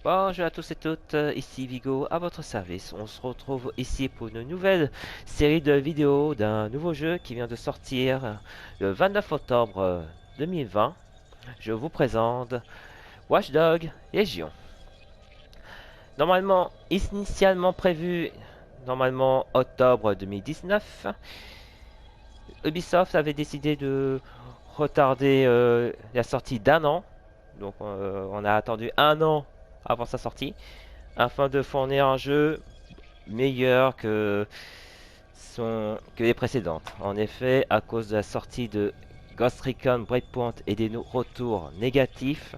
Bonjour à tous et toutes, ici Vigo à votre service. On se retrouve ici pour une nouvelle série de vidéos d'un nouveau jeu qui vient de sortir le 29 octobre 2020. Je vous présente Watch Dogs Legion. Normalement, initialement prévu, normalement octobre 2019, Ubisoft avait décidé de retarder la sortie d'un an. Donc on a attendu un an avant sa sortie afin de fournir un jeu meilleur que les précédentes. En effet, à cause de la sortie de Ghost Recon Breakpoint et des retours négatifs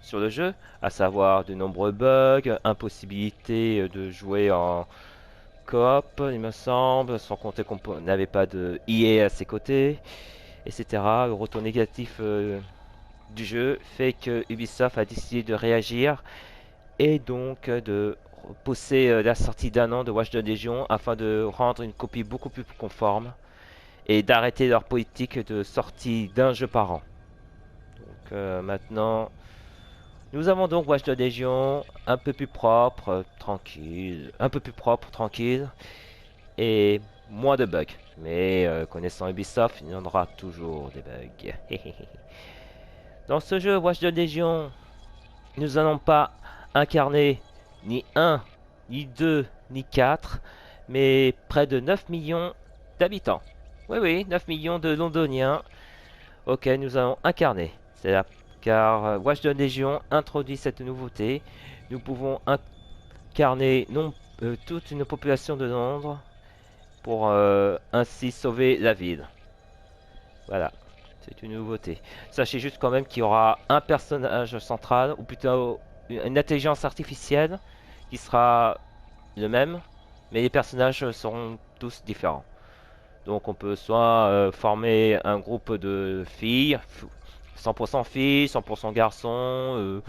sur le jeu, à savoir de nombreux bugs, impossibilité de jouer en coop, il me semble, sans compter qu'on n'avait pas de EA à ses côtés, etc. Le retour négatif du jeu fait que Ubisoft a décidé de réagir et donc de repousser la sortie d'un an de Watch Dogs Legion afin de rendre une copie beaucoup plus conforme et d'arrêter leur politique de sortie d'un jeu par an. Donc maintenant, nous avons donc Watch Dogs Legion un peu plus propre, tranquille, un peu plus propre, tranquille et moins de bugs. Mais connaissant Ubisoft, il y en aura toujours des bugs. Dans ce jeu Watch Dogs Legion, nous n'allons pas incarner ni un, ni 2, ni 4, mais près de 9 millions d'habitants. Oui, oui, 9 millions de Londoniens auxquels nous allons incarner. C'est là, car Watch Dogs Legion introduit cette nouveauté. Nous pouvons incarner non, toute une population de Londres pour ainsi sauver la ville. Voilà, c'est une nouveauté. Sachez juste quand même qu'il y aura un personnage central, ou plutôt une intelligence artificielle qui sera le même, mais les personnages seront tous différents. Donc on peut soit former un groupe de filles, 100% filles, 100% garçons,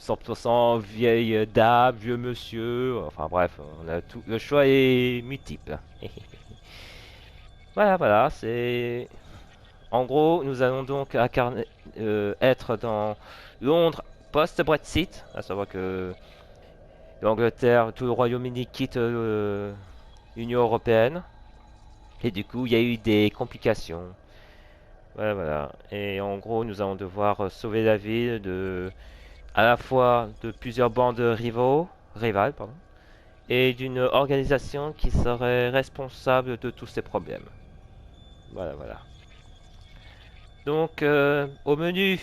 100% vieille dame, vieux monsieur, enfin bref, on a tout. Le choix est multiple. Voilà, voilà, c'est... En gros, nous allons donc être dans Londres post-Brexit, à savoir que l'Angleterre, tout le Royaume-Uni quitte l'Union Européenne. Et du coup, il y a eu des complications. Voilà, voilà. Et en gros, nous allons devoir sauver la ville à la fois de plusieurs bandes rivales, pardon, et d'une organisation qui serait responsable de tous ces problèmes. Voilà, voilà. Donc, au menu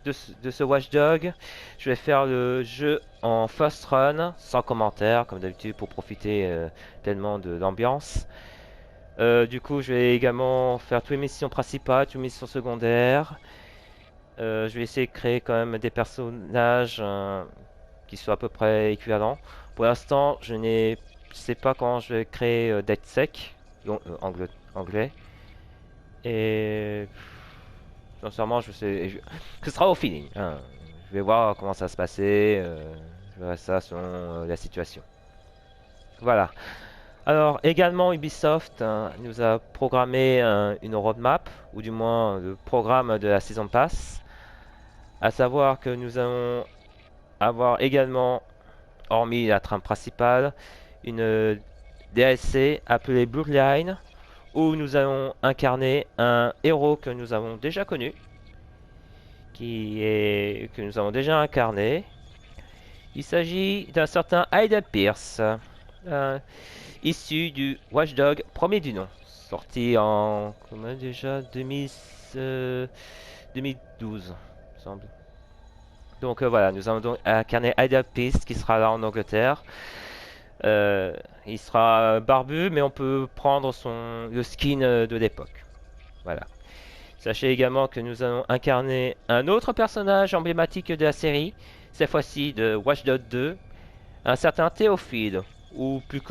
de ce Watchdog, je vais faire le jeu en first run, sans commentaire, comme d'habitude, pour profiter tellement de l'ambiance. Du coup, je vais également faire toutes les missions principales, toutes les missions secondaires. Je vais essayer de créer quand même des personnages qui soient à peu près équivalents. Pour l'instant, je sais pas comment je vais créer DeadSec, anglais. Et sincèrement, ce sera au feeling, hein. Je vais voir comment ça va se passer. Je verrai ça selon la situation. Voilà. Alors également Ubisoft nous a programmé une roadmap, ou du moins le programme de la Season Pass. À savoir que nous allons avoir également, hormis la trame principale, une DLC appelée Bloodline, où nous allons incarner un héros que nous avons déjà connu, que nous avons déjà incarné. Il s'agit d'un certain Aiden Pierce, issu du Watchdog premier du nom, sorti en comment déjà 2012, il me semble. Donc voilà, nous allons donc incarner Aiden Pierce qui sera là en Angleterre. Il sera barbu, mais on peut prendre le skin de l'époque. Voilà. Sachez également que nous allons incarner un autre personnage emblématique de la série, cette fois-ci de Watch Dogs 2, un certain Théophile, ou plus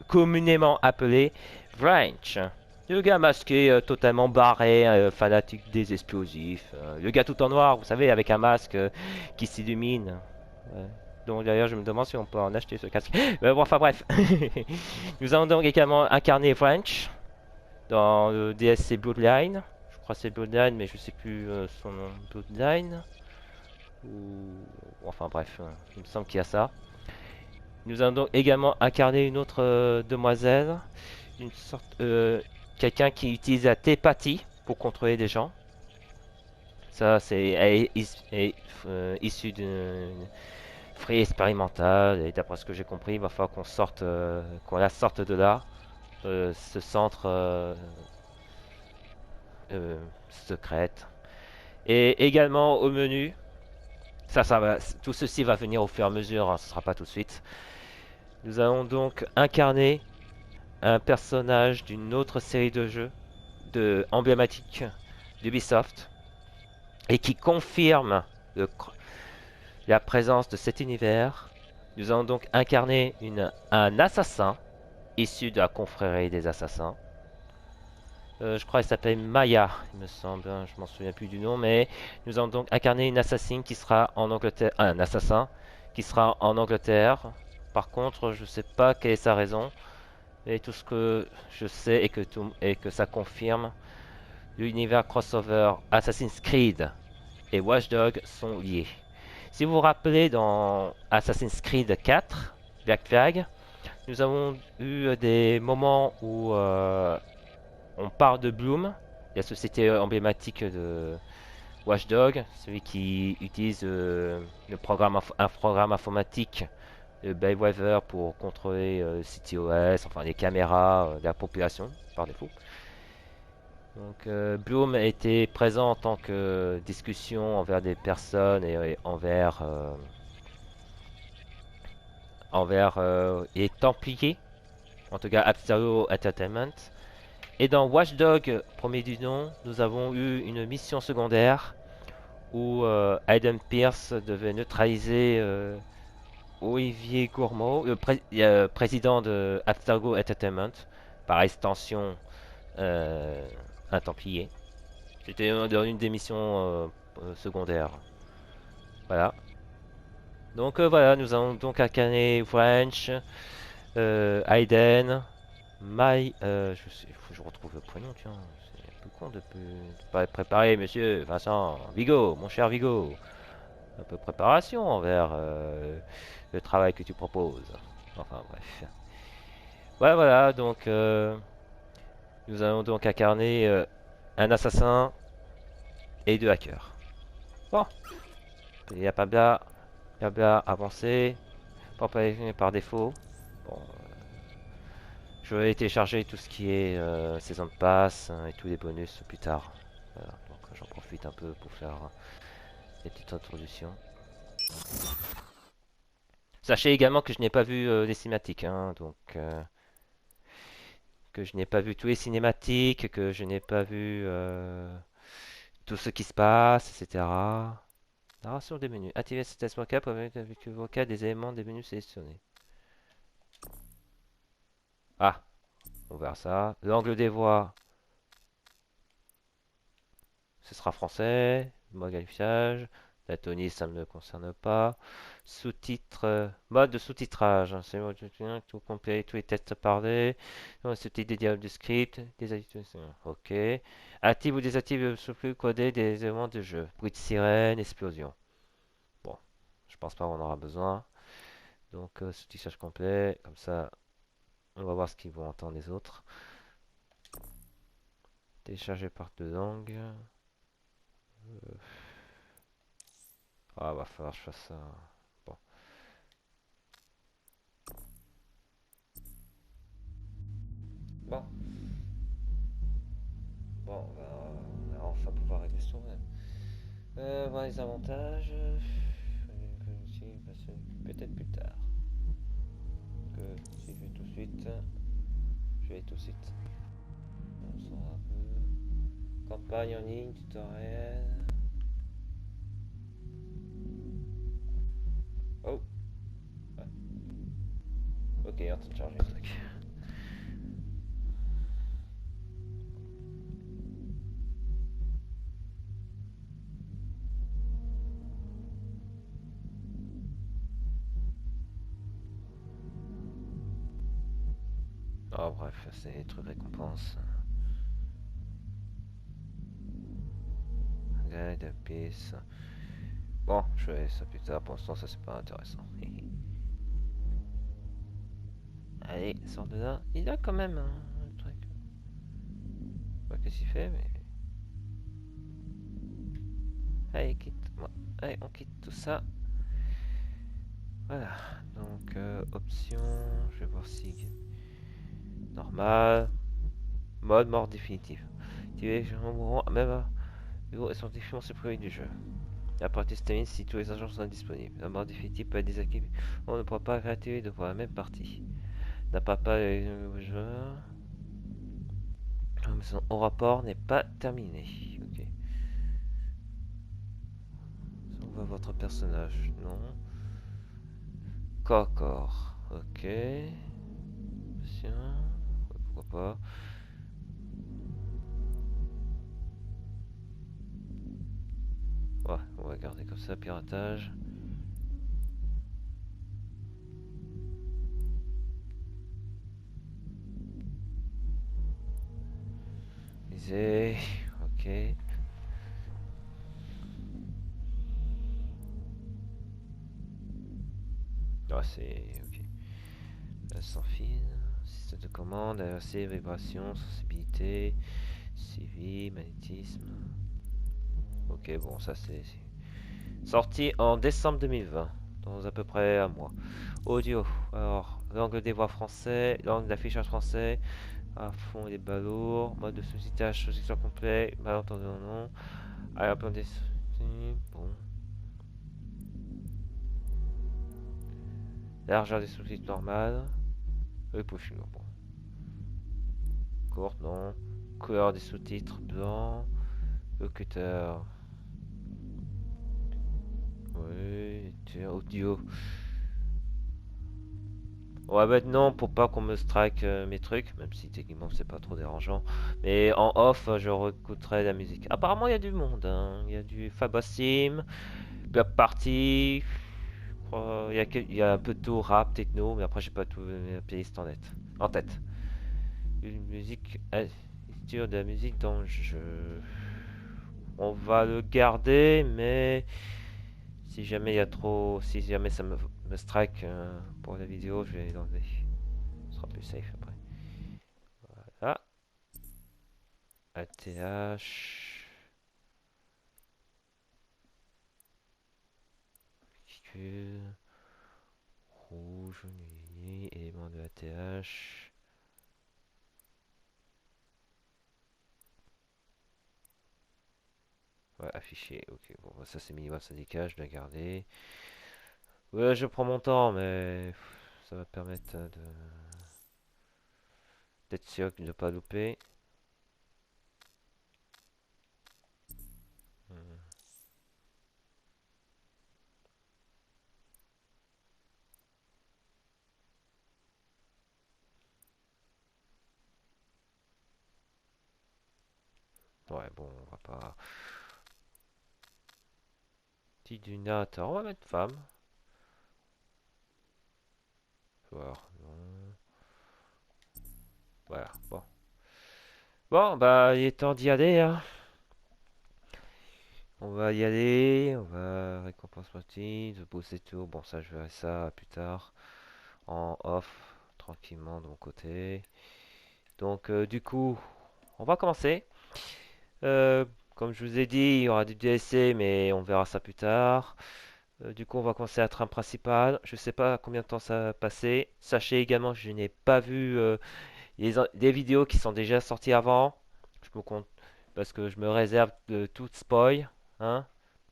communément appelé Wrench. Le gars masqué, totalement barré, fanatique des explosifs. Le gars tout en noir, vous savez, avec un masque qui s'illumine. Ouais. Donc d'ailleurs, je me demande si on peut en acheter ce casque. Mais bon, enfin bref. Nous allons donc également incarner Wrench dans le DSC Bloodline. Je crois que c'est Bloodline, mais je sais plus son nom. Bloodline. ou... Enfin bref, il me semble qu'il y a ça. Nous allons donc également incarner une autre demoiselle, une sorte, quelqu'un qui utilise la télépathie pour contrôler des gens. Ça, est issu d'une free expérimentale et d'après ce que j'ai compris, il va falloir qu'on sorte, qu'on la sorte de là, ce centre euh, secrète. Et également au menu, tout ceci va venir au fur et à mesure, hein, ce ne sera pas tout de suite. Nous allons donc incarner un personnage d'une autre série de jeux emblématique d'Ubisoft et qui confirme la présence de cet univers. Nous allons donc incarner un assassin issu de la confrérie des assassins. Je crois qu'il s'appelle Maya, il me semble, hein, je m'en souviens plus du nom, mais nous allons donc incarner une assassine qui sera en Angleterre, un assassin qui sera en Angleterre. Par contre, je ne sais pas quelle est sa raison, et tout ce que je sais et que ça confirme, l'univers crossover Assassin's Creed et Watch Dogs sont liés. Si vous vous rappelez dans Assassin's Creed 4, Black Flag, nous avons eu des moments où on part de Bloom, la société emblématique de Watch Dogs, celui qui utilise un programme informatique de Bellwether pour contrôler CTOS, enfin les caméras de la population par défaut. Donc Bloom a été présent en tant que discussion envers des personnes et envers les Templiers, en tout cas Abstergo Entertainment. Et dans Watch Dogs, premier du nom, nous avons eu une mission secondaire où Aiden Pierce devait neutraliser Olivier Gourmaud, le président de Abstergo Entertainment, par extension un Templier. C'était dans une des missions secondaires. Voilà. Donc voilà, nous allons donc incarner French, Aiden, faut que je retrouve le prénom, tiens. C'est un peu con de pas être préparé, monsieur Vincent. Vigo, mon cher Vigo. Un peu de préparation envers le travail que tu proposes. Enfin bref. Ouais, voilà, donc nous allons donc incarner un assassin et deux hackers. Bon, il n'y a pas bien, avancé, pas par défaut. Bon, je vais télécharger tout ce qui est saison de passe et tous les bonus plus tard. Voilà, donc j'en profite un peu pour faire des petites introductions. Sachez également que je n'ai pas vu les cinématiques, hein, donc que je n'ai pas vu tous les cinématiques, que je n'ai pas vu tout ce qui se passe, etc. Narration des menus. Activez ce test mocap avec le vocal des éléments des menus sélectionnés. Ah, on verra ça. L'angle des voix, ce sera français. Mode affichage. La tonie, ça ne me concerne pas. Sous-titres, mode de sous-titrage. Hein, c'est le mode de tout complet, tous les textes parlés. Sous-titres des dialogues du script. Ok. Active ou désactive le surplus codé des éléments de jeu. Bruit de sirène, explosion. Bon, je pense pas qu'on aura besoin. Donc, sous-titrage complet. Comme ça, on va voir ce qu'ils vont entendre les autres. Télécharger par deux langues. Ah, va falloir que je fasse ça. Bon. Bon. Bon, on va enfin pouvoir régler ce problème. Voir les avantages. Peut-être plus tard. Que si je vais tout de suite, je vais tout de suite. On sort un peu. Campagne en ligne, tutoriel. Oh, ah. Ok, en train de charger le truc. Oh bref, c'est des trucs récompenses. Guide, piste. Bon, je vais ça plus tard. Pour l'instant, ça c'est pas intéressant. Allez, sors de là. Il a quand même un truc. Je sais pas qu'est-ce qu'il fait, mais. Allez, quitte. Moi. Allez, on quitte tout ça. Voilà. Donc, option. Je vais voir si. Normal. Mode mort définitive. Tu es mourant même. Elles sont définitivement supprimées du jeu. La partie se termine si tous les agents sont disponibles. La mort définitive peut être désactivée. On ne pourra pas réactiver de voir la même partie. N'a pas les joueurs. Son rapport n'est pas terminé. Ok. On voit votre personnage. Non. Corps. Ok. Tiens. Pourquoi pas. Ouais, on va garder comme ça. Piratage. Visée. Ok. Ah, c'est. Ok. Sans fil. Système de commande. ARC, vibration, sensibilité. Suivi, magnétisme. Ok, bon, ça c'est. Sorti en décembre 2020. Dans à peu près un mois. Audio. Alors, langue des voix français. Langue d'affichage français. À fond les balourds. Mode de sous-titrage, sous-titrage complet. Malentendu ou non. Alors, plein des. Bon. Largeur des sous-titres normales. Oui, pushing. Bon. Courte, non. Couleur des sous-titres blanc. Locuteur. Oui. Audio. Ouais, bah non, pour pas qu'on me strike mes trucs, même si techniquement c'est pas trop dérangeant. Mais en off, je réécouterai la musique. Apparemment, il y a du monde, hein. Il y a du Fabasim, Block Party. Il y a un peu de tout, rap, techno, mais après, j'ai pas tout mes playlists en tête. Une musique, de la musique dans le jeu. On va le garder, mais si jamais il y a trop, si jamais me strike pour la vidéo, je vais l'enlever. Ce sera plus safe après. Ah, ATH, véhicule, rouge, nuit, élément de ATH. Ouais, affiché, ok, bon, bah, ça c'est minimum syndicat, je dois garder. Ouais, je prends mon temps, mais ça va permettre d'être sûr de ne pas louper. Hmm. Ouais, bon, on va pas. Petit du Nat, on va mettre femme. Voir, non. Voilà, bon. Bon, bah, il est temps d'y aller, hein. On va y aller, on va récompense motive, booster tout. Bon, ça, je verrai ça plus tard. En off, tranquillement de mon côté. Donc, du coup, on va commencer. Euh, Comme je vous ai dit, il y aura du DLC, mais on verra ça plus tard. Du coup, on va commencer la trame principale. Je sais pas combien de temps ça va passer. Sachez également que je n'ai pas vu des vidéos qui sont déjà sorties avant. Je me compte parce que je me réserve de tout spoil, hein.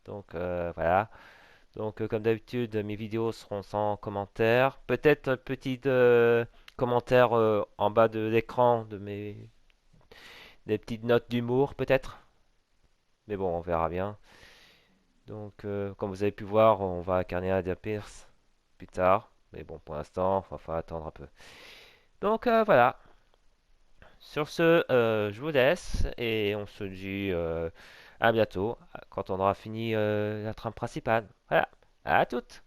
Donc voilà. Donc comme d'habitude, mes vidéos seront sans commentaire. Peut-être un petit commentaire en bas de l'écran de mes des petites notes d'humour peut-être. Mais bon, on verra bien. Donc comme vous avez pu voir, on va incarner Adia Pierce plus tard. Mais bon, pour l'instant, il va falloir attendre un peu. Donc voilà. Sur ce, je vous laisse et on se dit à bientôt quand on aura fini la trame principale. Voilà, à toutes!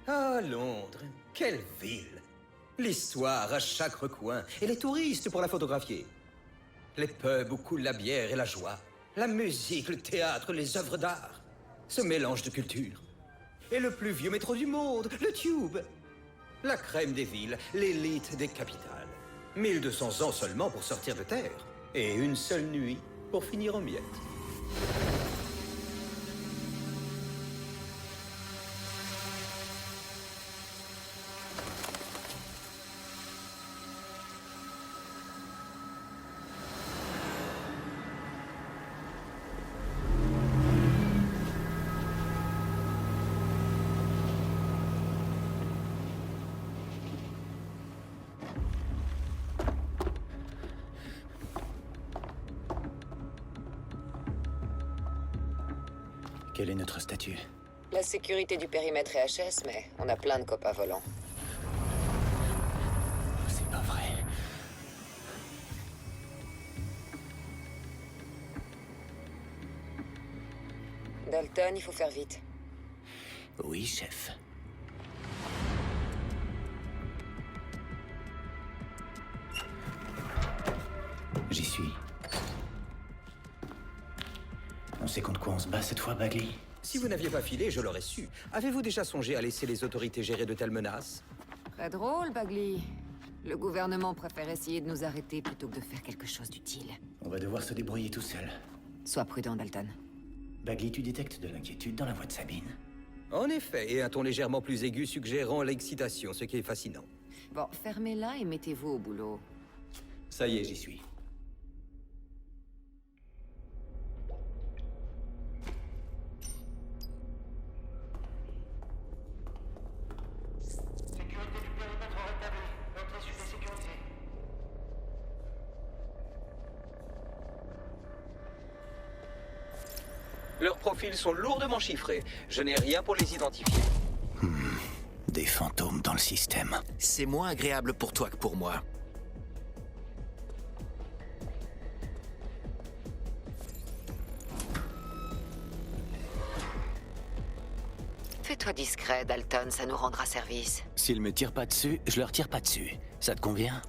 Ah, Londres, quelle ville! L'histoire à chaque recoin, et les touristes pour la photographier. Les pubs où coule la bière et la joie. La musique, le théâtre, les œuvres d'art. Ce mélange de cultures. Et le plus vieux métro du monde, le Tube. La crème des villes, l'élite des capitales. 1200 ans seulement pour sortir de terre. Et une seule nuit pour finir en miettes. Quel est notre statut? La sécurité du périmètre est HS, mais on a plein de copains volants. C'est pas vrai. Dalton, il faut faire vite. Oui, chef. J'y suis. On sait contre quoi on se bat cette fois, Bagley? Si vous n'aviez pas filé, je l'aurais su. Avez-vous déjà songé à laisser les autorités gérer de telles menaces? Très drôle, Bagley. Le gouvernement préfère essayer de nous arrêter plutôt que de faire quelque chose d'utile. On va devoir se débrouiller tout seul. Sois prudent, Dalton. Bagley, tu détectes de l'inquiétude dans la voix de Sabine? En effet, et un ton légèrement plus aigu suggérant l'excitation, ce qui est fascinant. Bon, fermez-la et mettez-vous au boulot. Ça y est, j'y suis. Sécurité du périmètre rétablie. Entrée sud des sécurités. Leurs profils sont lourdement chiffrés. Je n'ai rien pour les identifier. Des fantômes dans le système. C'est moins agréable pour toi que pour moi. Fais-toi discret, Dalton, ça nous rendra service. S'ils me tirent pas dessus, je leur tire pas dessus. Ça te convient?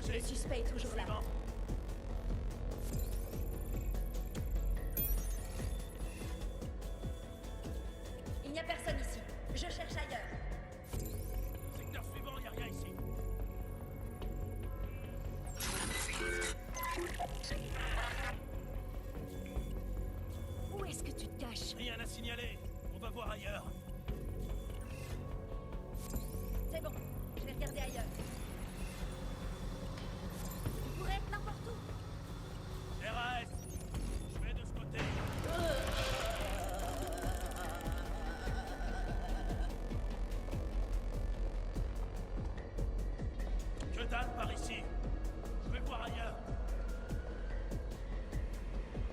Le suspect est toujours là. Il n'y a personne ici. Je cherche ailleurs. Secteur suivant, y a rien ici. Où est-ce que tu te caches? Rien à signaler. On va voir ailleurs. C'est bon, je vais regarder ailleurs. Il pourrait être n'importe où. RAS, je vais de ce côté. Que dalle par ici. Je vais voir ailleurs.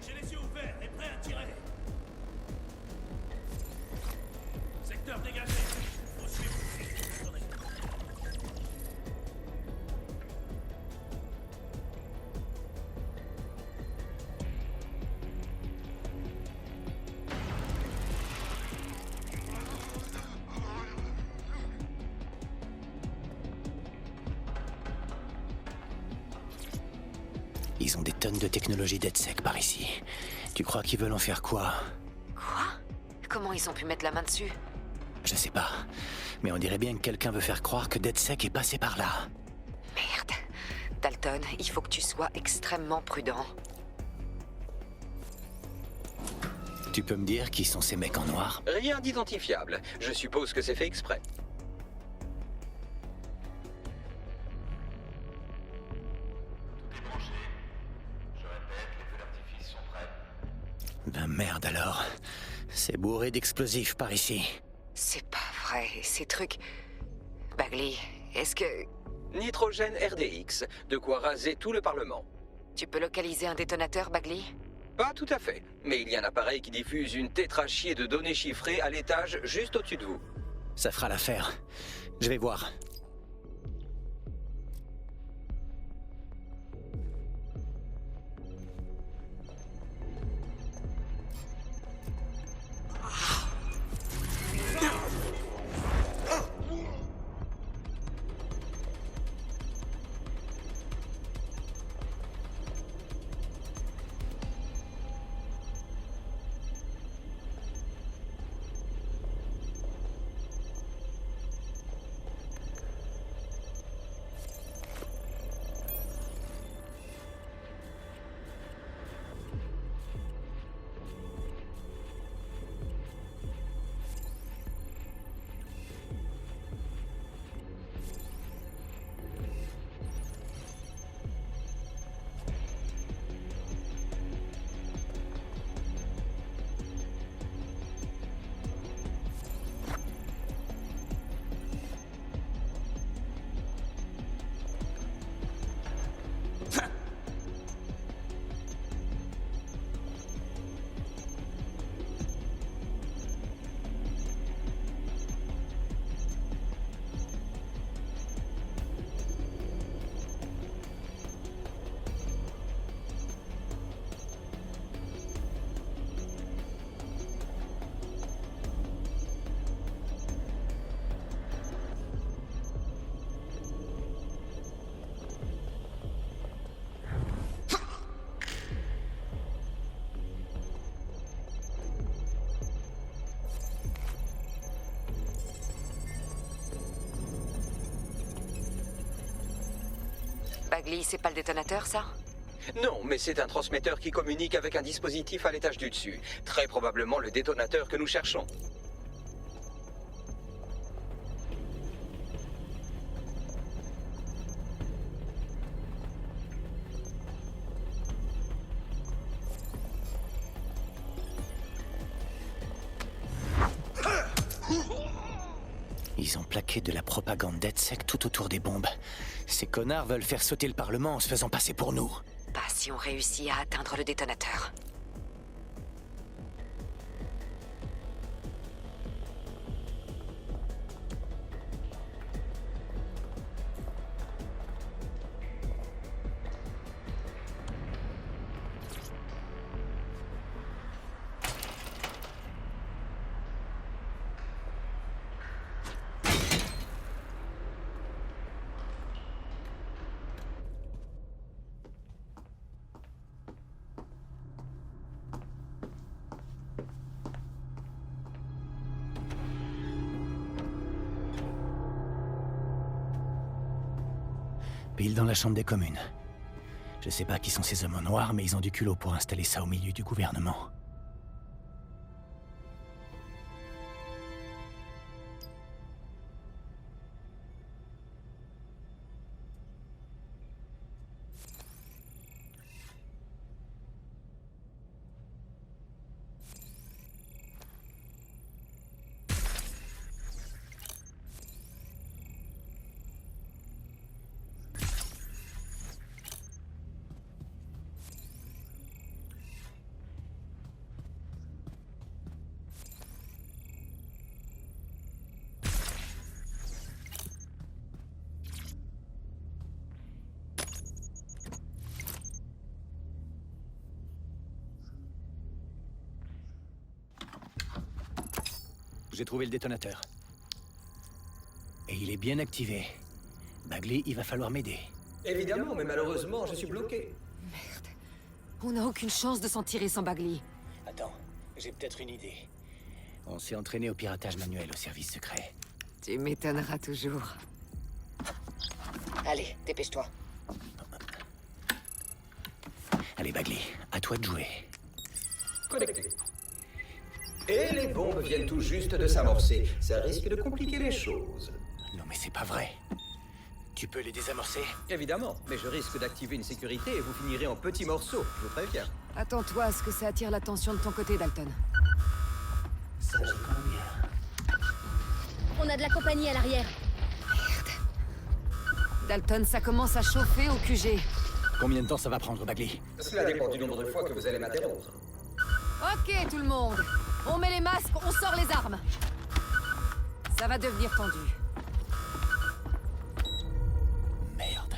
J'ai les yeux ouverts et prêt à tirer. Secteur dégagé. Faut suivre. Attendez. Ils ont des tonnes de technologie DedSec par ici. Tu crois qu'ils veulent en faire quoi? Quoi? Comment ils ont pu mettre la main dessus? Je sais pas. Mais on dirait bien que quelqu'un veut faire croire que DedSec est passé par là. Merde. Dalton, il faut que tu sois extrêmement prudent. Tu peux me dire qui sont ces mecs en noir? Rien d'identifiable. Je suppose que c'est fait exprès. Ben merde alors. C'est bourré d'explosifs par ici. C'est pas vrai, ces trucs... Bagley, est-ce que... Nitrogène RDX, de quoi raser tout le Parlement. Tu peux localiser un détonateur, Bagley? Pas tout à fait, mais il y a un appareil qui diffuse une tétrachier de données chiffrées à l'étage juste au-dessus de vous. Ça fera l'affaire. Je vais voir. Bagley, c'est pas le détonateur, ça? Non, mais c'est un transmetteur qui communique avec un dispositif à l'étage du dessus. Très probablement le détonateur que nous cherchons. Ils ont plaqué de la propagande DedSec tout autour des bombes. Ces connards veulent faire sauter le Parlement en se faisant passer pour nous. Pas si on réussit à atteindre le détonateur. Pile dans la chambre des communes. Je sais pas qui sont ces hommes en noir, mais ils ont du culot pour installer ça au milieu du gouvernement. J'ai trouvé le détonateur. Et il est bien activé. Bagley, il va falloir m'aider. Évidemment, mais malheureusement, je suis bloqué. On n'a aucune chance de s'en tirer sans Bagley. Attends, j'ai peut-être une idée. On s'est entraîné au piratage manuel au service secret. Tu m'étonneras toujours. Allez, dépêche-toi. Allez, Bagley, à toi de jouer. Connecté. Et les bombes viennent tout juste de s'amorcer. Ça risque de compliquer les choses. Non mais c'est pas vrai. Tu peux les désamorcer? Évidemment, mais je risque d'activer une sécurité et vous finirez en petits morceaux, je vous préviens. Attends-toi à ce que ça attire l'attention de ton côté, Dalton. Ça, je comprends bien. On a de la compagnie à l'arrière. Dalton, ça commence à chauffer au QG. Combien de temps ça va prendre, Bagley? Cela dépend du nombre de fois que vous allez m'interrompre. Ok, tout le monde. On met les masques, on sort les armes. Ça va devenir tendu. Merde.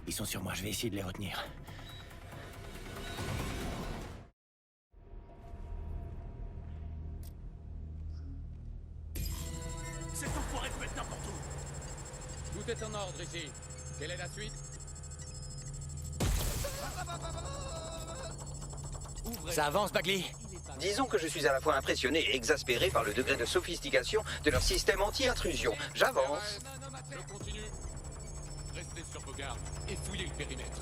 Ils sont sur moi, je vais essayer de les retenir. Ces enfoirés se mettent n'importe où. Tout est en ordre ici. Quelle est la suite? Ça avance, Bagley. Disons que je suis à la fois impressionné et exaspéré par le degré de sophistication de leur système anti-intrusion. J'avance. Je continue. Restez sur vos gardes et fouillez le périmètre.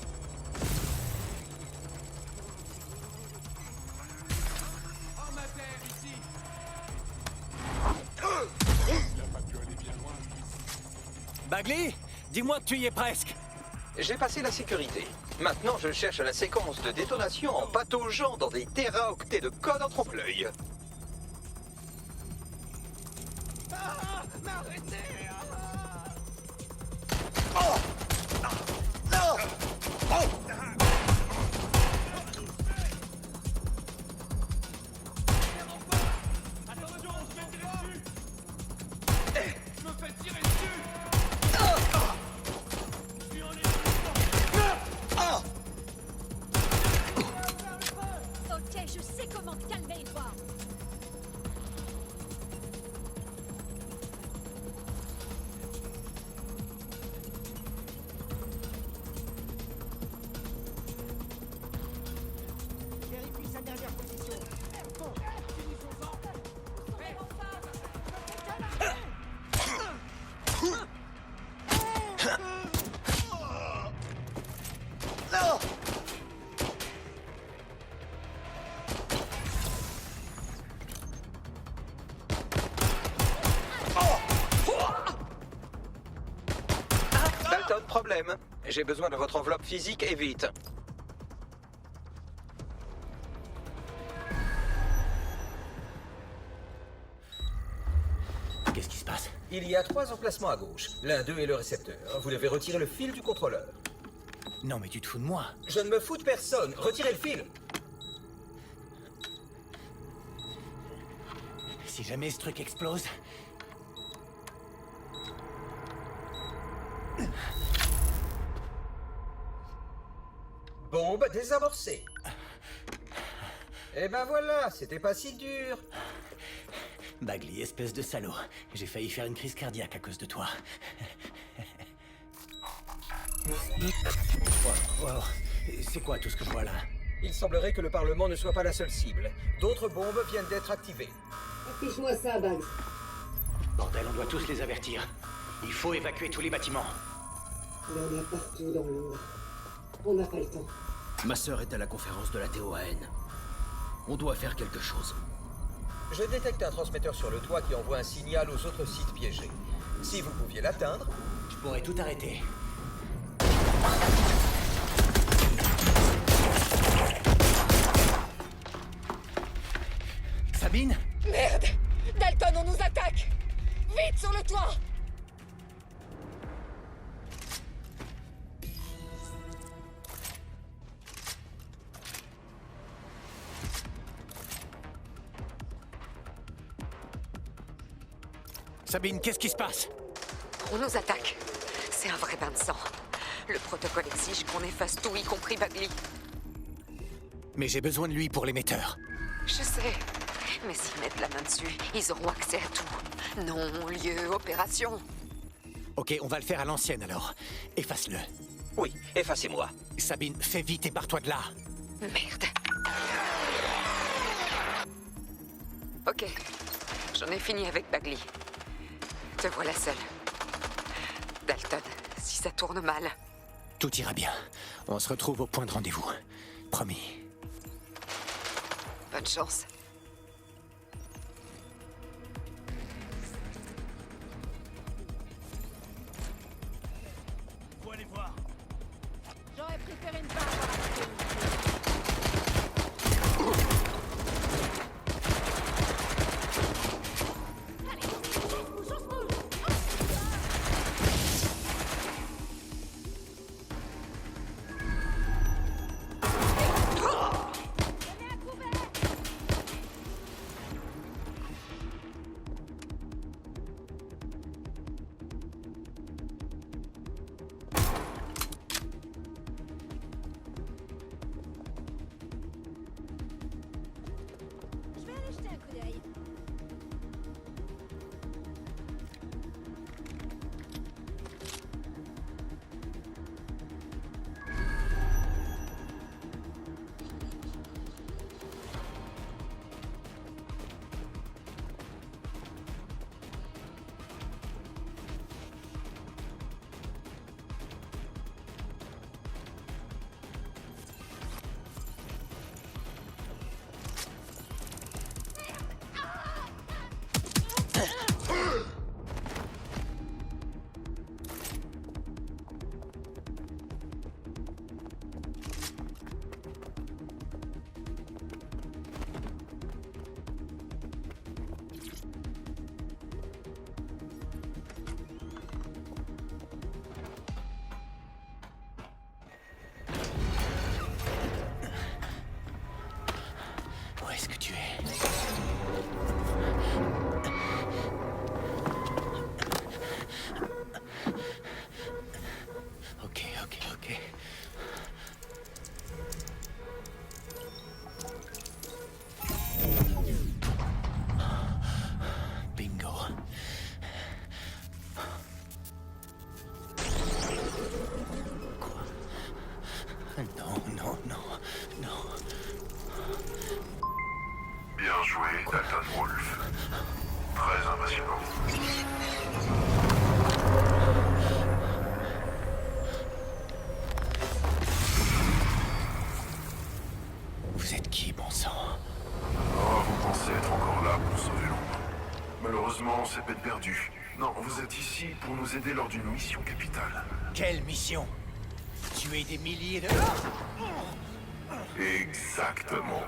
En terre ici. Il n'a pas pu aller bien loin. Bagley, dis-moi que tu y es presque. J'ai passé la sécurité. Maintenant, je cherche la séquence de détonation en pataugeant dans des téraoctets de code en trompe-l'œil. Attention, on se fait tirer dessus. Je me fais tirer dessus. Je suis en ligne. Ok, je sais comment te calmer, toi. Vérifie sa dernière position. Bon, finissons-en. Dalton, problème. J'ai besoin de votre enveloppe physique et vite. Qu'est-ce qui se passe? Il y a 3 emplacements à gauche. L'un d'eux est le récepteur. Vous devez retirer le fil du contrôleur. Non mais tu te fous de moi. Je ne me fous de personne. Retirez le fil. Si jamais ce truc explose... Bombe désamorcée. Et ben voilà, c'était pas si dur. Bagley, espèce de salaud. J'ai failli faire une crise cardiaque à cause de toi. Wow, c'est quoi tout ce que je vois là? Il semblerait que le Parlement ne soit pas la seule cible. D'autres bombes viennent d'être activées. Affiche-moi ça, Bugs. Bordel, on doit tous les avertir. Il faut évacuer tous les bâtiments. Il y en a partout dans le monde. On n'a pas le temps. Ma sœur est à la conférence de la TOAN. On doit faire quelque chose. Je détecte un transmetteur sur le toit qui envoie un signal aux autres sites piégés. Si vous pouviez l'atteindre... Je pourrais tout arrêter. Sabine? Merde! Dalton, on nous attaque! Vite sur le toit! Sabine, qu'est-ce qui se passe? On nous attaque. C'est un vrai bain de sang. Le protocole exige qu'on efface tout, y compris Bagley. Mais j'ai besoin de lui pour l'émetteur. Je sais. Mais s'ils mettent la main dessus, ils auront accès à tout. Nom, lieu, opération. Ok, on va le faire à l'ancienne alors. Efface-le. Oui, effacez-moi. Sabine, fais vite et pars-toi de là. Merde. Ok. J'en ai fini avec Bagley. Te voilà seule. Dalton, si ça tourne mal... Tout ira bien. On se retrouve au point de rendez-vous. Promis. Bonne chance. Faut aller voir. J'aurais préféré une part. Je vais aller jeter un coup d'œil. Où est-ce que tu es? Ok. Bingo. Quoi? Non. Bien joué, Dalton Wolf. Très impressionnant. Vous êtes qui, bon sang? Oh, vous pensez être encore là pour sauver l'ombre. Malheureusement, c'est peine perdue. Non, vous êtes ici pour nous aider lors d'une mission capitale. Quelle mission? Tuer des milliers de... Exactement.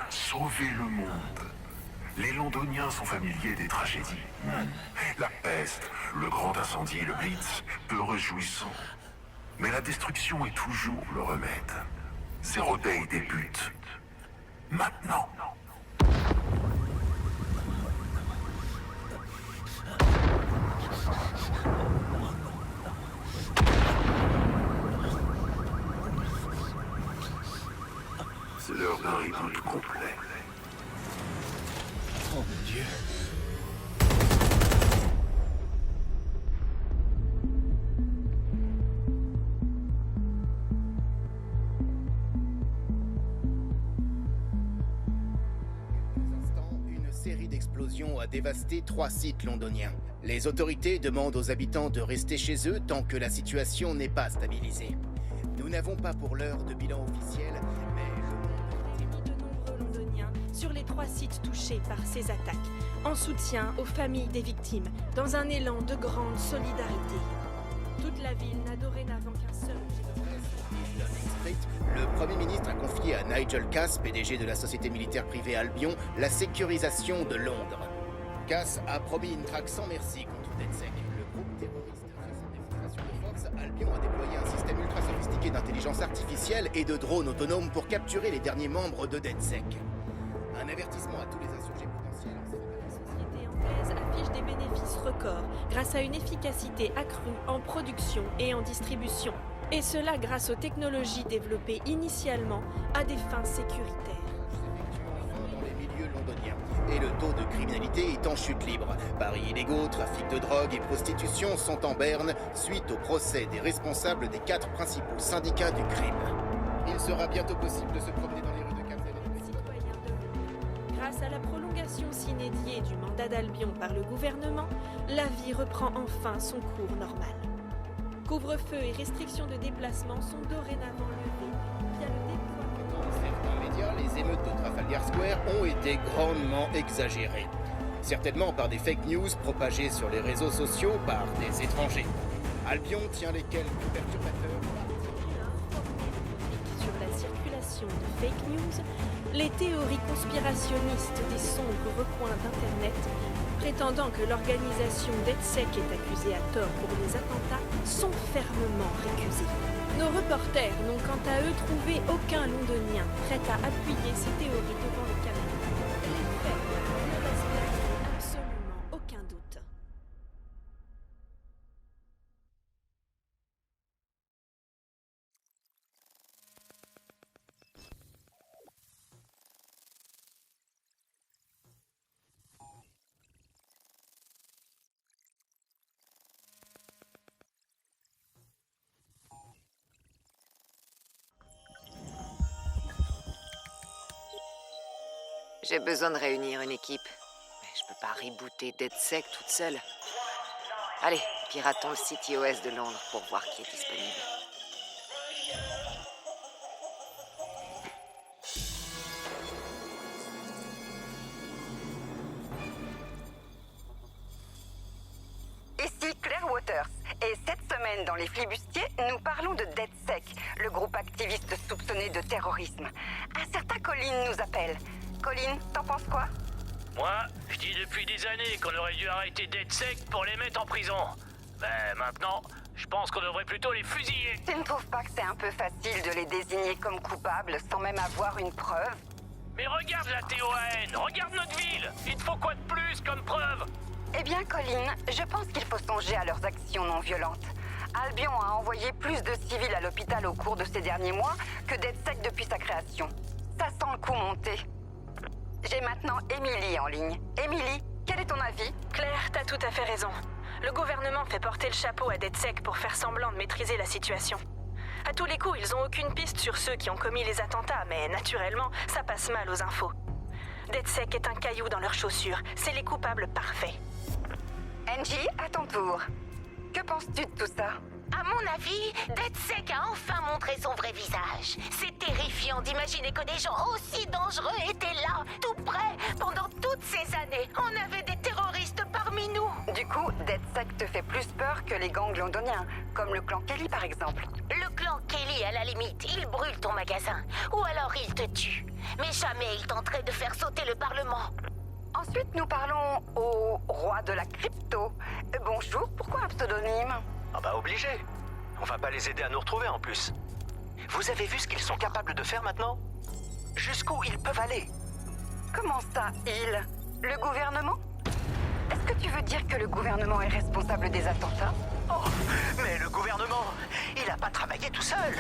Sauver le monde. Les Londoniens sont familiers des tragédies. La peste, le grand incendie, le blitz, peu réjouissant. Mais la destruction est toujours le remède. Zero Day débute. Maintenant. C'est l'heure d'un reboot complet. Oh mon Dieu. série d'explosions a dévasté 3 sites londoniens. Les autorités demandent aux habitants de rester chez eux tant que la situation n'est pas stabilisée. Nous n'avons pas pour l'heure de bilan officiel, mais de nombreux londoniens sur les 3 sites touchés par ces attaques, en soutien aux familles des victimes, dans un élan de grande solidarité. Toute la ville n'a dorénavant qu'un seul objectif. Le Premier ministre a confié à Nigel Cass, PDG de la société militaire privée Albion, la sécurisation de Londres. Cass a promis une traque sans merci contre DedSec. Le groupe terroriste fait sa démonstration de force. Albion a déployé un système ultra sophistiqué d'intelligence artificielle et de drones autonomes pour capturer les derniers membres de DedSec. Un avertissement à tous les insurgés potentiels. La société anglaise affiche des bénéfices records grâce à une efficacité accrue en production et en distribution. Et cela grâce aux technologies développées initialement à des fins sécuritaires. Dans les milieux londoniens. Et le taux de criminalité est en chute libre. Paris illégaux, trafic de drogue et prostitution sont en berne suite au procès des responsables des 4 principaux syndicats du crime. Il sera bientôt possible de se promener dans les rues de Camden et de Westminster. Grâce à la prolongation sine die du mandat d'Albion par le gouvernement, la vie reprend enfin son cours normal. Couvre-feu et restrictions de déplacement sont dorénavant levées via le déploiement. Dans certains médias, les émeutes de Trafalgar Square ont été grandement exagérées. Certainement par des fake news propagées sur les réseaux sociaux par des étrangers. Albion tient les quelques perturbateurs. Sur la circulation de fake news, les théories conspirationnistes des sombres recoins d'Internet prétendant que l'organisation DedSec est accusée à tort pour les attentats, sont fermement récusés. Nos reporters n'ont quant à eux trouvé aucun londonien prêt à appuyer ces théories devant les caméras. Les faits ne laissent placer absolument aucun doute. J'ai besoin de réunir une équipe. Mais je peux pas rebooter DedSec toute seule. Allez, piratons le site iOS de Londres pour voir qui est disponible. Ici Claire Waters, et cette semaine dans les flibustiers, nous parlons de DedSec, le groupe activiste soupçonné de terrorisme. Un certain Colin nous appelle. Colin, t'en penses quoi? Moi, je dis depuis des années qu'on aurait dû arrêter DedSec pour les mettre en prison. Mais maintenant, je pense qu'on devrait plutôt les fusiller. Tu ne trouves pas que c'est un peu facile de les désigner comme coupables sans même avoir une preuve? Mais regarde la TOAN, regarde notre ville. Il te faut quoi de plus comme preuve? Eh bien, Colin, je pense qu'il faut songer à leurs actions non violentes. Albion a envoyé plus de civils à l'hôpital au cours de ces derniers mois que DedSec depuis sa création. Ça sent le coup monter. J'ai maintenant Emily en ligne. Emily, quel est ton avis? Claire, t'as tout à fait raison. Le gouvernement fait porter le chapeau à DedSec pour faire semblant de maîtriser la situation. À tous les coups, ils ont aucune piste sur ceux qui ont commis les attentats, mais naturellement, ça passe mal aux infos. DedSec est un caillou dans leurs chaussures. C'est les coupables parfaits. Angie, à ton tour. Que penses-tu de tout ça? À mon avis, DedSec a enfin montré son vrai visage. C'est terrifiant d'imaginer que des gens aussi dangereux étaient là, tout près, pendant toutes ces années. On avait des terroristes parmi nous. Du coup, DedSec te fait plus peur que les gangs londoniens, comme le clan Kelly par exemple. Le clan Kelly, à la limite, il brûle ton magasin. Ou alors il te tue. Mais jamais il tenterait de faire sauter le Parlement. Ensuite, nous parlons au roi de la crypto. Bonjour, pourquoi un pseudonyme? Ah bah obligé. On va pas les aider à nous retrouver en plus. Vous avez vu ce qu'ils sont capables de faire maintenant? Jusqu'où ils peuvent aller? Comment ça, ils? Le gouvernement? Est-ce que tu veux dire que le gouvernement est responsable des attentats? Oh, mais le gouvernement, il a pas travaillé tout seul.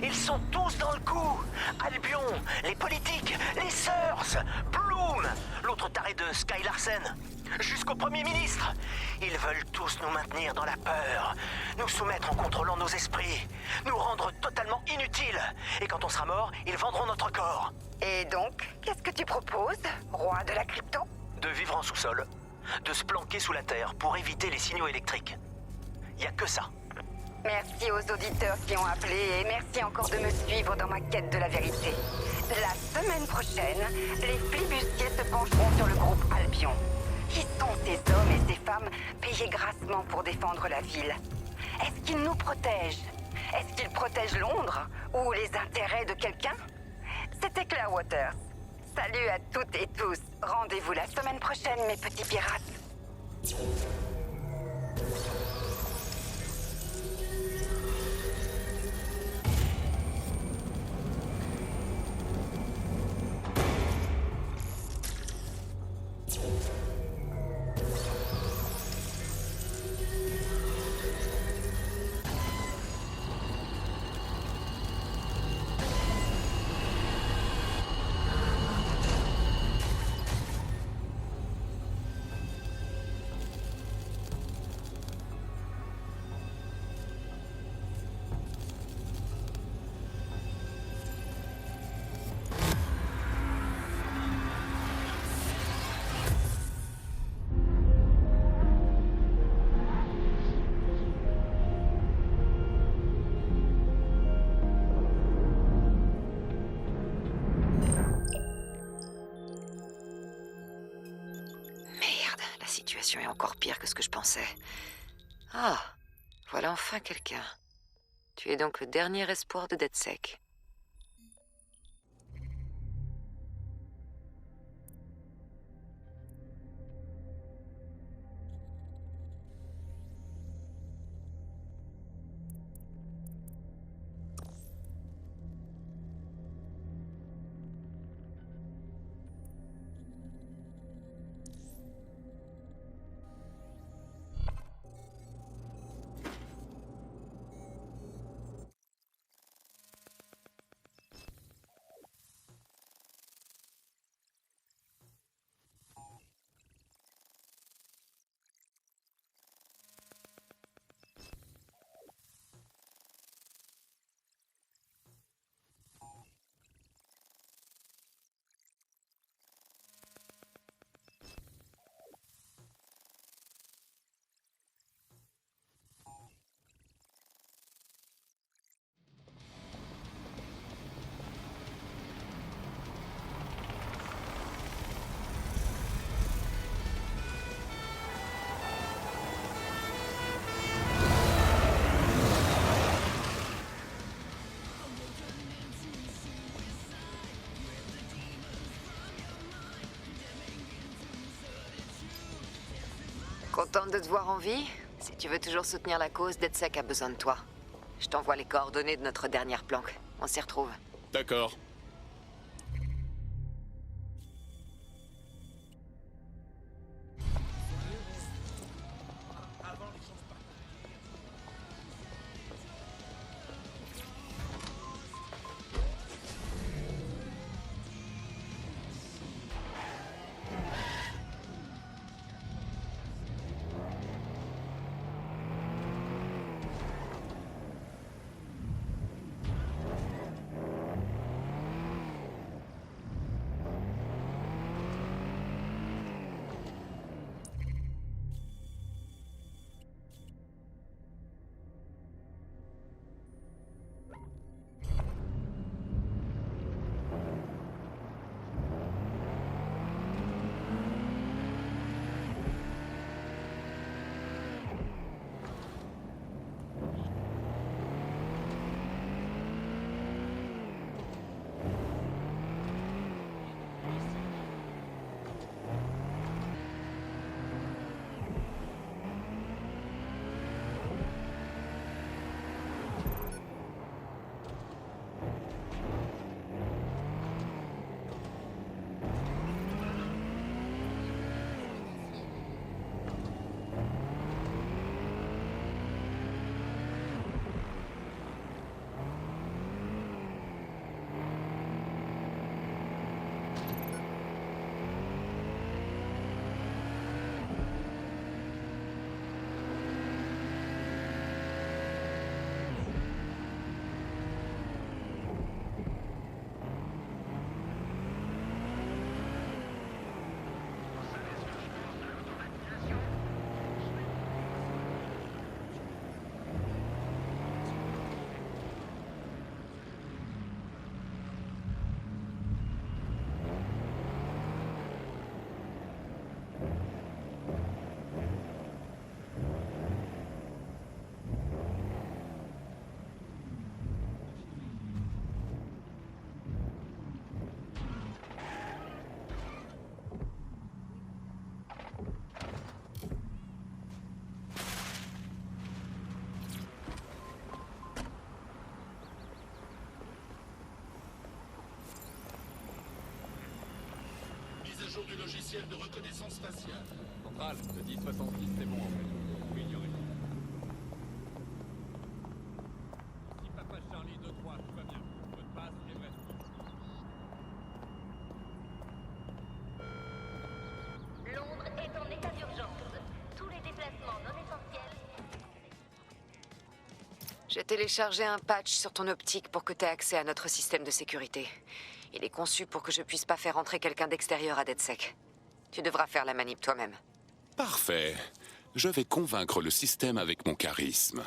Ils sont tous dans le coup. Albion, les politiques, les Seurs, Bloom, l'autre taré de Sky Larsen, jusqu'au Premier ministre. Ils veulent tous nous maintenir dans la peur, nous soumettre en contrôlant nos esprits, nous rendre totalement inutiles. Et quand on sera mort, ils vendront notre corps. Et donc, qu'est-ce que tu proposes, roi de la crypto? de vivre en sous-sol, de se planquer sous la terre pour éviter les signaux électriques. Y a que ça. Merci aux auditeurs qui ont appelé et merci encore de me suivre dans ma quête de la vérité. La semaine prochaine, les flibustiers se pencheront sur le groupe Albion. Qui sont ces hommes et ces femmes payés grassement pour défendre la ville? Est-ce qu'ils nous protègent? Est-ce qu'ils protègent Londres? Ou les intérêts de quelqu'un? C'était Claire Waters. Salut à toutes et tous. Rendez-vous la semaine prochaine, mes petits pirates. La situation est encore pire que ce que je pensais. Ah, voilà enfin quelqu'un. Tu es donc le dernier espoir de DedSec. Contente de te voir en vie? Si tu veux toujours soutenir la cause, DedSec a besoin de toi. Je t'envoie les coordonnées de notre dernière planque. On s'y retrouve. D'accord. jour du logiciel de reconnaissance faciale. Central, le 1066, c'est bon en fait. Vous ignorez. Si Papa Charlie 2-3, tout va bien. Mot de passe et bref. Londres est en état d'urgence. Tous les déplacements non essentiels. J'ai téléchargé un patch sur ton optique pour que tu aies accès à notre système de sécurité. Il est conçu pour que je puisse pas faire entrer quelqu'un d'extérieur à DedSec. Tu devras faire la manip toi-même. Parfait. Je vais convaincre le système avec mon charisme.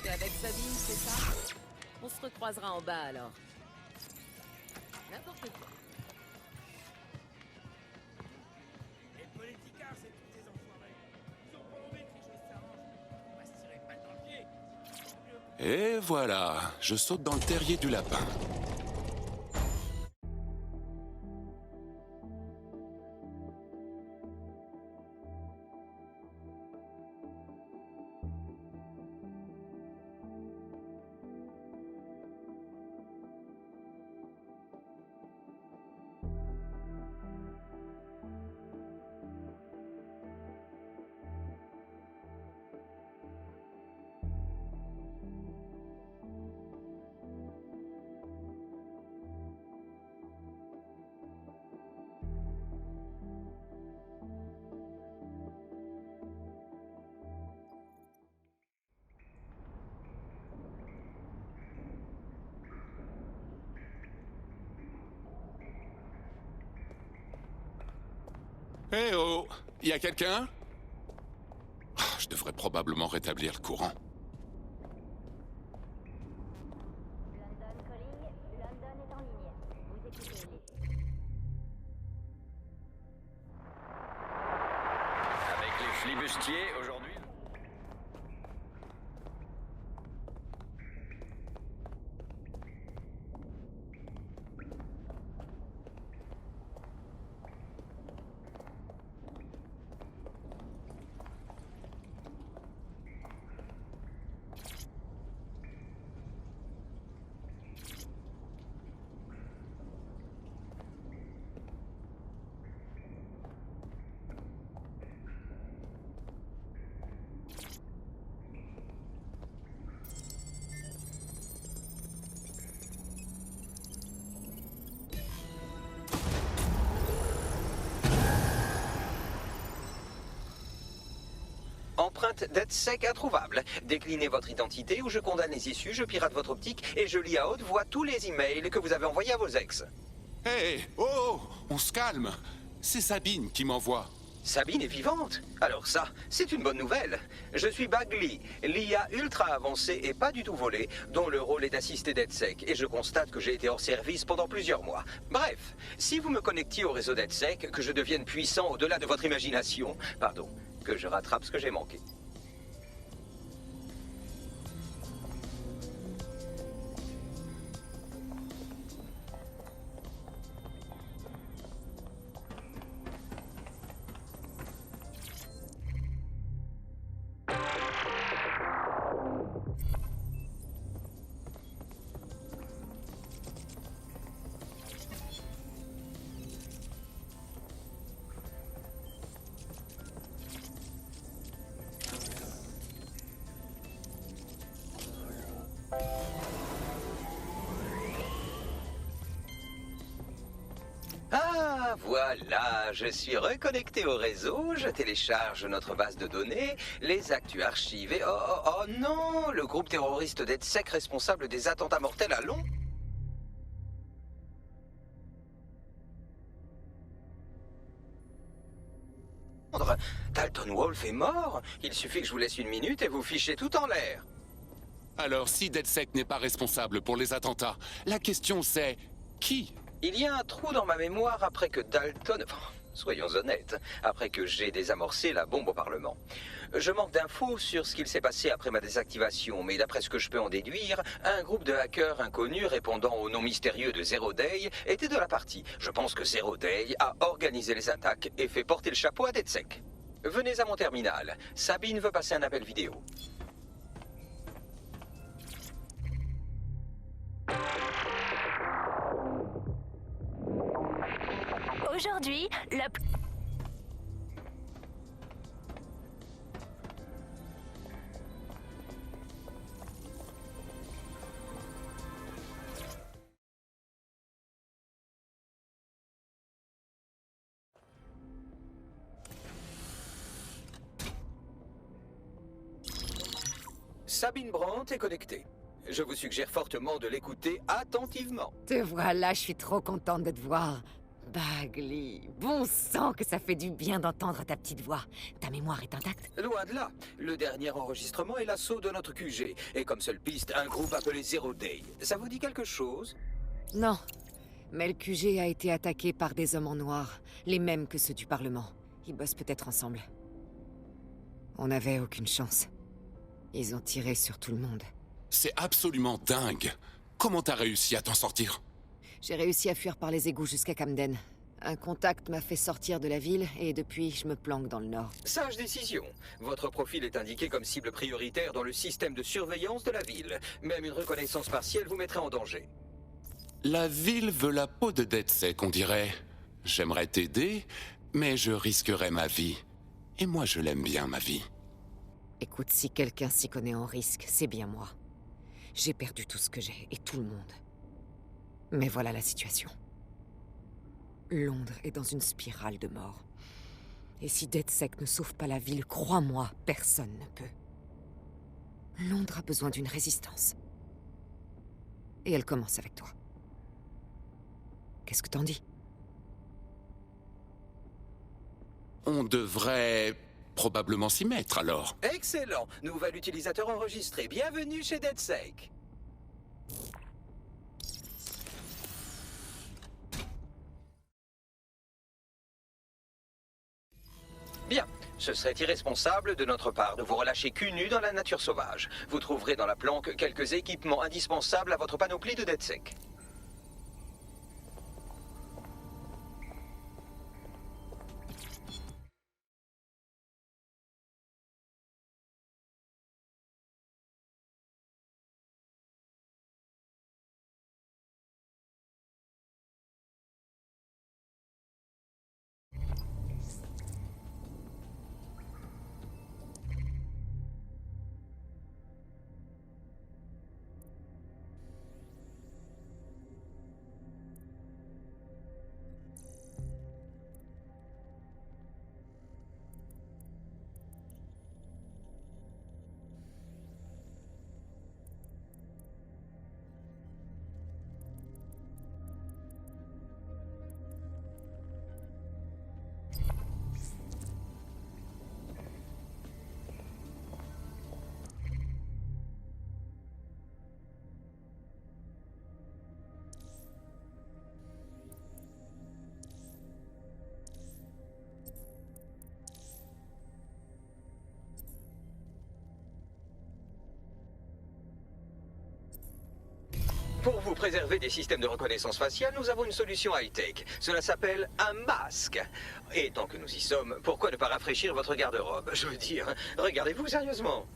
T'es avec Sabine, c'est ça? On se recroisera en bas alors. N'importe quoi. Les politicards, c'est tous ces enfoirés. Ils ont pas envie que les choses s'arrangent. On va se tirer une balle dans le pied. Et voilà, je saute dans le terrier du lapin. Eh oh, y a quelqu'un? Je devrais probablement rétablir le courant. London calling, London est en ligne. Vous écoutez Avec les flibustiers, aujourd'hui... Empreinte DedSec introuvable. Déclinez votre identité ou je condamne les issues, je pirate votre optique et je lis à haute voix tous les emails que vous avez envoyés à vos ex. Hé, oh, on se calme. C'est Sabine qui m'envoie. Sabine est vivante. Alors ça, c'est une bonne nouvelle. Je suis Bagley, l'IA ultra avancée et pas du tout volée, dont le rôle est d'assister DedSec, et je constate que j'ai été hors service pendant plusieurs mois. Bref, si vous me connectiez au réseau DedSec, que je devienne puissant au-delà de votre imagination, pardon, que je rattrape ce que j'ai manqué. Ah, voilà, je suis reconnecté au réseau, je télécharge notre base de données, les actus archivés. Oh non, le groupe terroriste DedSec responsable des attentats mortels à Londres. Dalton Wolf est mort. Il suffit que je vous laisse une minute et vous fichez tout en l'air. Alors, si DedSec n'est pas responsable pour les attentats, la question c'est... qui? Il y a un trou dans ma mémoire après que Dalton... Soyons honnêtes, après que j'ai désamorcé la bombe au Parlement. Je manque d'infos sur ce qu'il s'est passé après ma désactivation, mais d'après ce que je peux en déduire, un groupe de hackers inconnus répondant au nom mystérieux de Zero Day était de la partie. Je pense que Zero Day a organisé les attaques et fait porter le chapeau à DedSec. Venez à mon terminal. Sabine veut passer un appel vidéo. Aujourd'hui, la... Sabine Brandt est connectée. Je vous suggère fortement de l'écouter attentivement. Te voilà, je suis trop contente de te voir. Bagley, bon sang que ça fait du bien d'entendre ta petite voix. Ta mémoire est intacte? Loin de là. Le dernier enregistrement est l'assaut de notre QG. Et comme seule piste, un groupe appelé Zero Day. Ça vous dit quelque chose? Non. Mais le QG a été attaqué par des hommes en noir. Les mêmes que ceux du Parlement. Ils bossent peut-être ensemble. On n'avait aucune chance. Ils ont tiré sur tout le monde. C'est absolument dingue. Comment t'as réussi à t'en sortir? J'ai réussi à fuir par les égouts jusqu'à Camden. Un contact m'a fait sortir de la ville et depuis, je me planque dans le nord. Sage décision. Votre profil est indiqué comme cible prioritaire dans le système de surveillance de la ville. Même une reconnaissance partielle vous mettrait en danger. La ville veut la peau de DedSec, on dirait. J'aimerais t'aider, mais je risquerais ma vie. Et moi, je l'aime bien, ma vie. Écoute, si quelqu'un s'y connaît en risque, c'est bien moi. J'ai perdu tout ce que j'ai, et tout le monde. Mais voilà la situation. Londres est dans une spirale de mort. Et si DedSec ne sauve pas la ville, crois-moi, personne ne peut. Londres a besoin d'une résistance. Et elle commence avec toi. Qu'est-ce que t'en dis? On devrait probablement s'y mettre, alors. Excellent. Nouvel utilisateur enregistré. Bienvenue chez DedSec. Bien, ce serait irresponsable de notre part de vous relâcher cul nu dans la nature sauvage. Vous trouverez dans la planque quelques équipements indispensables à votre panoplie de DedSec. Pour vous préserver des systèmes de reconnaissance faciale, nous avons une solution high-tech. Cela s'appelle un masque. Et tant que nous y sommes, pourquoi ne pas rafraîchir votre garde-robe? Je veux dire, regardez-vous sérieusement.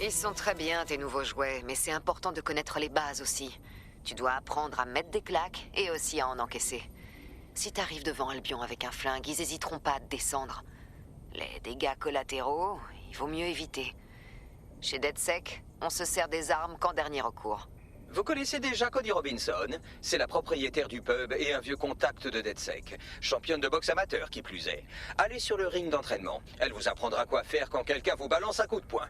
Ils sont très bien, tes nouveaux jouets, mais c'est important de connaître les bases aussi. Tu dois apprendre à mettre des claques et aussi à en encaisser. Si t'arrives devant Albion avec un flingue, ils hésiteront pas à te descendre. Les dégâts collatéraux, il vaut mieux éviter. Chez DedSec, on se sert des armes qu'en dernier recours. Vous connaissez déjà Cody Robinson? C'est la propriétaire du pub et un vieux contact de DedSec. Championne de boxe amateur, qui plus est. Allez sur le ring d'entraînement. Elle vous apprendra quoi faire quand quelqu'un vous balance un coup de poing.